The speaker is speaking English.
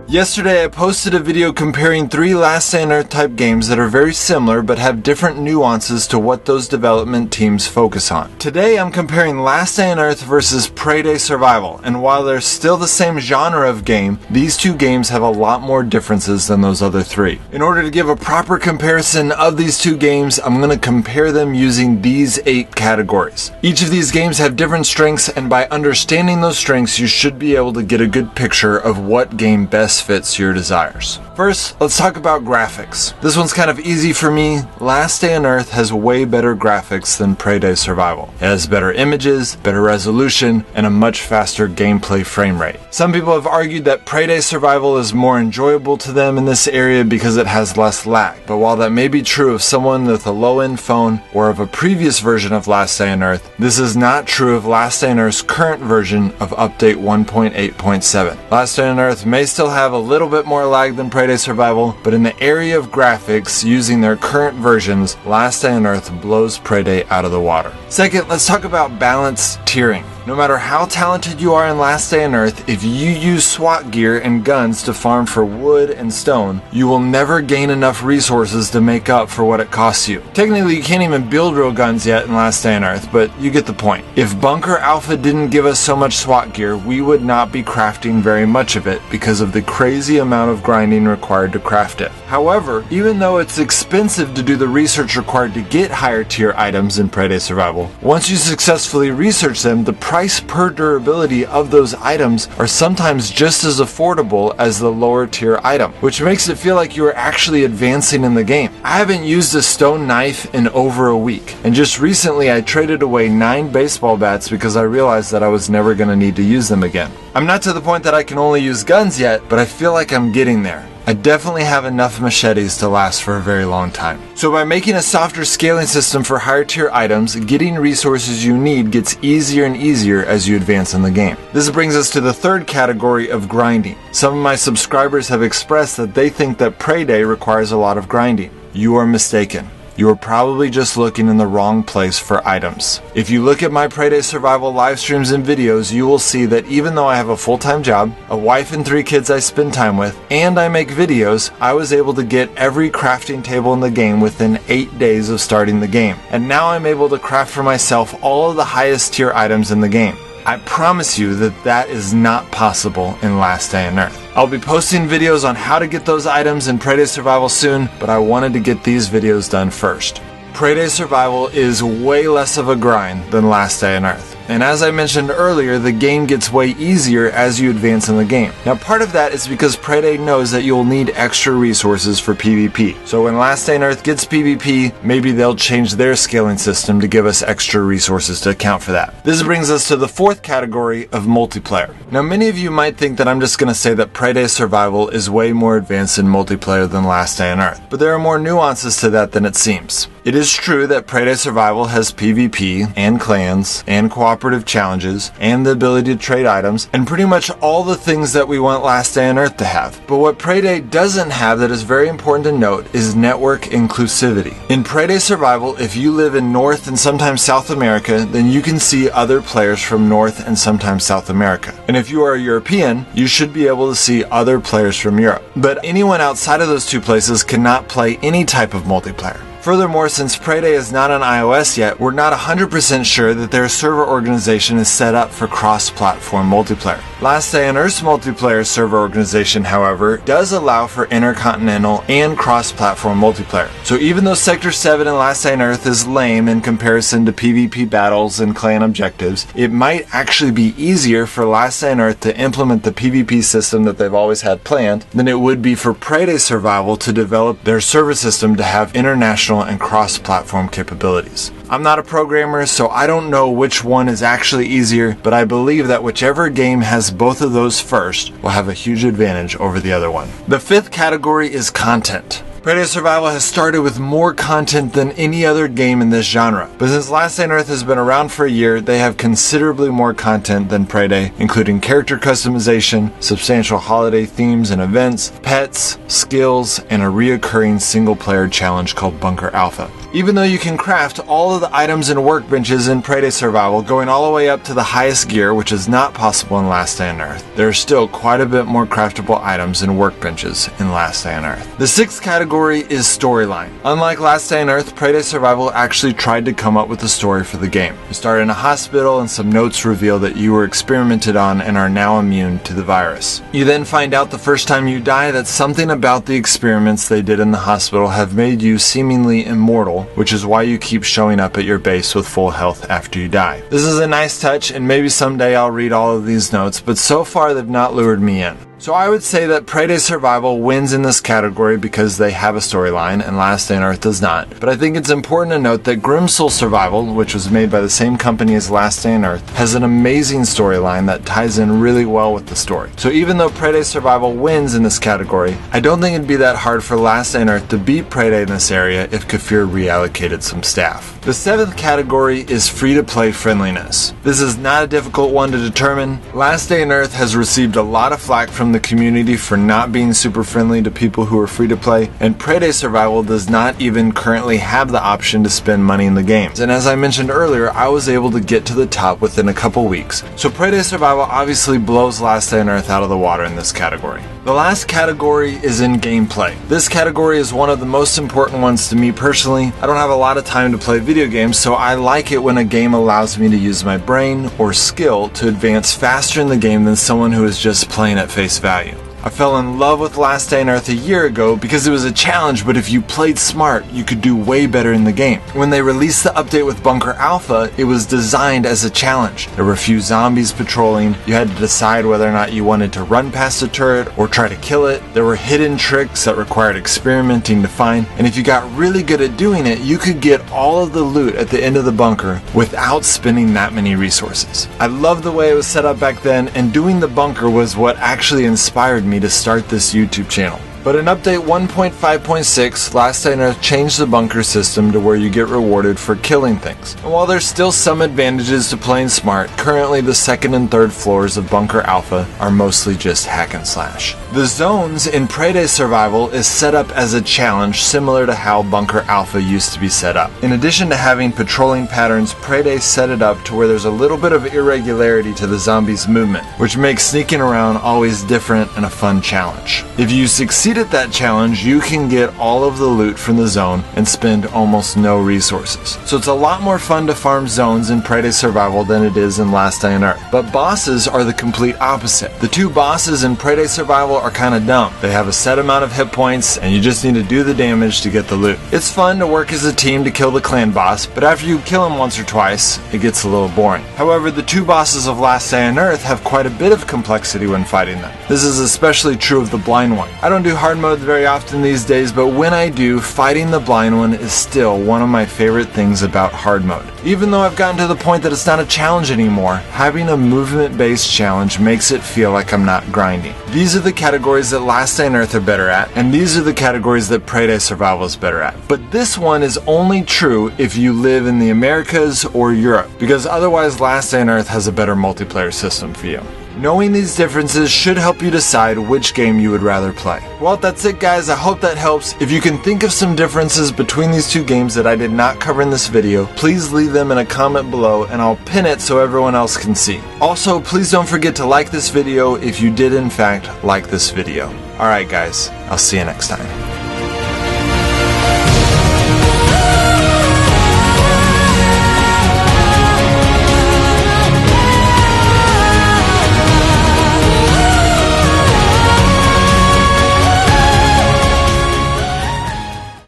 Yesterday I posted a video comparing 3 Last Day on Earth type games that are very similar but have different nuances to what those development teams focus on. Today I'm comparing Last Day on Earth versus Prey Day Survival, and while they're still the same genre of game, these two games have a lot more differences than those other 3. In order to give a proper comparison of these two games, I'm going to compare them using these 8 categories. Each of these games have different strengths, and by understanding those strengths you should be able to get a good picture of what game best fits your desires. First, let's talk about graphics. This one's kind of easy for me. Last Day on Earth has way better graphics than Prey Day Survival. It has better images, better resolution, and a much faster gameplay frame rate. Some people have argued that Prey Day Survival is more enjoyable to them in this area because it has less lag, but while that may be true of someone with a low-end phone or of a previous version of Last Day on Earth, this is not true of Last Day on Earth's current version of update 1.8.7. Last Day on Earth may still have a little bit more lag than Prey Day Survival, but in the area of graphics using their current versions, Last Day on Earth blows Prey Day out of the water. Second, let's talk about balanced tiering. No matter how talented you are in Last Day on Earth, if you use SWAT gear and guns to farm for wood and stone, you will never gain enough resources to make up for what it costs you. Technically, you can't even build real guns yet in Last Day on Earth, but you get the point. If Bunker Alpha didn't give us so much SWAT gear, we would not be crafting very much of it because of the crazy amount of grinding required to craft it. However, even though it's expensive to do the research required to get higher tier items in Prey Day Survival, once you successfully research them, the price per durability of those items are sometimes just as affordable as the lower tier item, which makes it feel like you are actually advancing in the game. I haven't used a stone knife in over a week, and just recently I traded away 9 baseball bats because I realized that I was never going to need to use them again. I'm not to the point that I can only use guns yet, but I feel like I'm getting there. I definitely have enough machetes to last for a very long time. So by making a softer scaling system for higher tier items, getting resources you need gets easier and easier as you advance in the game. This brings us to the third category of grinding. Some of my subscribers have expressed that they think that Prey Day requires a lot of grinding. You are mistaken. You are probably just looking in the wrong place for items. If you look at my Prey Day Survival live streams and videos, you will see that even though I have a full-time job, a wife and 3 kids I spend time with, and I make videos, I was able to get every crafting table in the game within 8 days of starting the game. And now I'm able to craft for myself all of the highest tier items in the game. I promise you that that is not possible in Last Day on Earth. I'll be posting videos on how to get those items in Prey Day Survival soon, but I wanted to get these videos done first. Prey Day Survival is way less of a grind than Last Day on Earth. And as I mentioned earlier, the game gets way easier as you advance in the game. Now part of that is because Prey Day knows that you'll need extra resources for PvP. So when Last Day on Earth gets PvP, maybe they'll change their scaling system to give us extra resources to account for that. This brings us to the fourth category of multiplayer. Now many of you might think that I'm just going to say that Prey Day Survival is way more advanced in multiplayer than Last Day on Earth, but there are more nuances to that than it seems. It is true that Prey Day Survival has PvP and clans and cooperative challenges and the ability to trade items and pretty much all the things that we want Last Day on Earth to have. But what Prey Day doesn't have that is very important to note is network inclusivity. In Prey Day Survival, if you live in North and sometimes South America, then you can see other players from North and sometimes South America. And if you are a European, you should be able to see other players from Europe. But anyone outside of those two places cannot play any type of multiplayer. Furthermore, since Prey Day is not on iOS yet, we're not 100% sure that their server organization is set up for cross-platform multiplayer. Last Day on Earth's multiplayer server organization, however, does allow for intercontinental and cross-platform multiplayer. So even though Sector 7 in Last Day on Earth is lame in comparison to PvP battles and clan objectives, it might actually be easier for Last Day on Earth to implement the PvP system that they've always had planned than it would be for Prey Day Survival to develop their server system to have international and cross-platform capabilities. I'm not a programmer, so I don't know which one is actually easier, but I believe that whichever game has both of those first will have a huge advantage over the other one. The fifth category is content. Prey Day Survival has started with more content than any other game in this genre, but since Last Day on Earth has been around for a year, they have considerably more content than Prey Day, including character customization, substantial holiday themes and events, pets, skills, and a reoccurring single-player challenge called Bunker Alpha. Even though you can craft all of the items and workbenches in Prey Day Survival, going all the way up to the highest gear, which is not possible in Last Day on Earth, there are still quite a bit more craftable items and workbenches in Last Day on Earth. The sixth category is storyline. Unlike Last Day on Earth, Prey Day Survival actually tried to come up with a story for the game. You start in a hospital and some notes reveal that you were experimented on and are now immune to the virus. You then find out the first time you die that something about the experiments they did in the hospital have made you seemingly immortal, which is why you keep showing up at your base with full health after you die. This is a nice touch, and maybe someday I'll read all of these notes, but so far they've not lured me in. So I would say that Prey Day Survival wins in this category because they have a storyline and Last Day on Earth does not. But I think it's important to note that Grimsoul Survival, which was made by the same company as Last Day on Earth, has an amazing storyline that ties in really well with the story. So even though Prey Day Survival wins in this category, I don't think it'd be that hard for Last Day on Earth to beat Prey Day in this area if Kafir reallocated some staff. The seventh category is free-to-play friendliness. This is not a difficult one to determine. Last Day on Earth has received a lot of flack from the community for not being super friendly to people who are free to play, and Prey Day Survival does not even currently have the option to spend money in the games. And as I mentioned earlier, I was able to get to the top within a couple weeks. So Prey Day Survival obviously blows Last Day on Earth out of the water in this category. The last category is in gameplay. This category is one of the most important ones to me personally. I don't have a lot of time to play video games, so I like it when a game allows me to use my brain or skill to advance faster in the game than someone who is just playing at face value. I fell in love with Last Day on Earth a year ago because it was a challenge, but if you played smart, you could do way better in the game. When they released the update with Bunker Alpha, it was designed as a challenge. There were a few zombies patrolling, you had to decide whether or not you wanted to run past a turret or try to kill it. There were hidden tricks that required experimenting to find, and if you got really good at doing it, you could get all of the loot at the end of the bunker without spending that many resources. I loved the way it was set up back then, and doing the bunker was what actually inspired me to start this YouTube channel. But in update 1.5.6, Last Day on Earth changed the bunker system to where you get rewarded for killing things. And while there's still some advantages to playing smart, currently the second and third floors of Bunker Alpha are mostly just hack and slash. The zones in Prey Day Survival is set up as a challenge similar to how Bunker Alpha used to be set up. In addition to having patrolling patterns, Prey Day set it up to where there's a little bit of irregularity to the zombies' movement, which makes sneaking around always different and a fun challenge. If you succeed at that challenge, you can get all of the loot from the zone and spend almost no resources. So it's a lot more fun to farm zones in Prey Day Survival than it is in Last Day on Earth. But bosses are the complete opposite. The two bosses in Prey Day Survival are kind of dumb. They have a set amount of hit points and you just need to do the damage to get the loot. It's fun to work as a team to kill the clan boss, but after you kill him once or twice, it gets a little boring. However, the two bosses of Last Day on Earth have quite a bit of complexity when fighting them. This is especially true of the blind one. I don't do hard mode very often these days, but when I do, fighting the blind one is still one of my favorite things about hard mode. Even though I've gotten to the point that it's not a challenge anymore, having a movement-based challenge makes it feel like I'm not grinding. These are the categories that Last Day on Earth are better at, and these are the categories that Prey Day Survival is better at. But this one is only true if you live in the Americas or Europe, because otherwise Last Day on Earth has a better multiplayer system for you. Knowing these differences should help you decide which game you would rather play. Well, that's it guys, I hope that helps. If you can think of some differences between these two games that I did not cover in this video, please leave them in a comment below and I'll pin it so everyone else can see. Also, please don't forget to like this video if you did in fact like this video. Alright guys, I'll see you next time.